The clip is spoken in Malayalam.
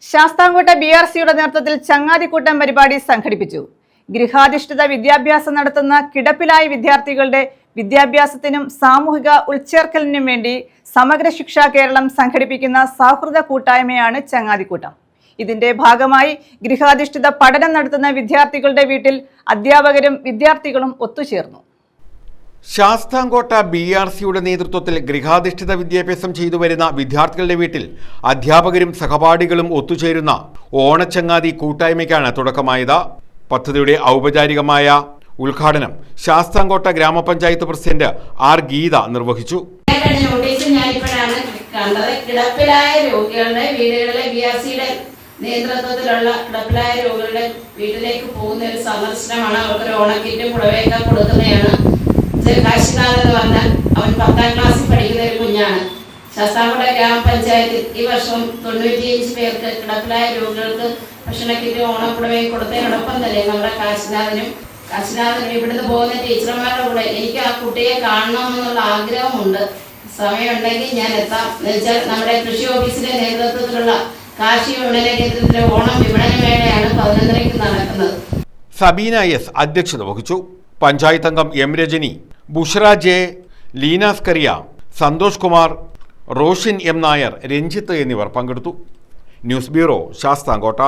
ശാസ്താംകോട്ട BRCയുടെ നേതൃത്വത്തിൽ ചങ്ങാതിക്കൂട്ടം പരിപാടി സംഘടിപ്പിച്ചു. ഗൃഹാധിഷ്ഠിത വിദ്യാഭ്യാസം നടത്തുന്ന കിടപ്പിലായ വിദ്യാർത്ഥികളുടെ വിദ്യാഭ്യാസത്തിനും സാമൂഹിക ഉൾച്ചേർക്കലിനും വേണ്ടി സമഗ്ര ശിക്ഷാ കേരളം സംഘടിപ്പിക്കുന്ന സൗഹൃദ കൂട്ടായ്മയാണ് ചങ്ങാതിക്കൂട്ടം. ഇതിന്റെ ഭാഗമായി ഗൃഹാധിഷ്ഠിത പഠനം നടത്തുന്ന വിദ്യാർത്ഥികളുടെ വീട്ടിൽ അധ്യാപകരും വിദ്യാർത്ഥികളും ഒത്തുചേർന്നു. ശാസ്താംകോട്ട BRCയുടെ നേതൃത്വത്തിൽ ഗൃഹാധിഷ്ഠിത വിദ്യാഭ്യാസം ചെയ്തുവരുന്ന വിദ്യാർത്ഥികളുടെ വീട്ടിൽ അധ്യാപകരും സഹപാഠികളും ഒത്തുചേരുന്ന ഓണച്ചങ്ങാതി കൂട്ടായ്മയ്ക്കാണ് തുടക്കമായത്. പദ്ധതിയുടെ ഔപചാരികമായ ഉദ്ഘാടനം ശാസ്താംകോട്ട ഗ്രാമപഞ്ചായത്ത് പ്രസിഡന്റ് R. ഗീത നിർവഹിച്ചു. കിടപ്പിലായ രോഗികളുടെ വീടുകളിലെ BRCയുടെ നേതൃത്വത്തിലുള്ള കിടപ്പിലായ രോഗികളുടെ വീട്ടിലേക്ക് പോകുന്ന ഒരു സന്ദർശനമാണ്. അവർക്കൊരു ഓണക്കിറ്റും പുടവയൊക്കെ കൊടുക്കുന്നതാണ്. കാശിനാഥ് എന്ന് പറഞ്ഞാൽ അവൻ 10ാം ക്ലാസ്സിൽ പഠിക്കുന്ന ഒരു കുഞ്ഞാണ്. ശാസ്താംകോട്ട ഗ്രാമപഞ്ചായത്തിൽ ഈ വർഷം 95 പേർക്ക് കിടപ്പിലായ രോഗികൾക്ക് ഭക്ഷണക്കിറ്റ് ഓണപ്പുടവയും കൊടുത്തതിനോടൊപ്പം തന്നെ നമ്മുടെ കാശിനാഥനും ഇവിടുന്ന് പോകുന്ന ടീച്ചർമാരുടെ കൂടെ എനിക്ക് ആ കുട്ടിയെ കാണണമെന്നുള്ള ആഗ്രഹമുണ്ട്. സമയമുണ്ടെങ്കിൽ ഞാൻ എത്താം. എന്നുവെച്ചാൽ നമ്മുടെ കൃഷി ഓഫീസിന്റെ നേതൃത്വത്തിലുള്ള കാർഷിക വിപണന കേന്ദ്രത്തിലെ ഓണം വിപണന മേളയാണ് 11:30 നടക്കുന്നത്. സബീന S. അധ്യക്ഷത വഹിച്ചു. പഞ്ചായത്ത് അംഗം M. Rajani, Bushra J, ലീനാസ്കറിയ, Santhosh Kumar, Roshin M. Nair, Ranjith എന്നിവർ പങ്കെടുത്തു. News bureau, Sasthamkotta.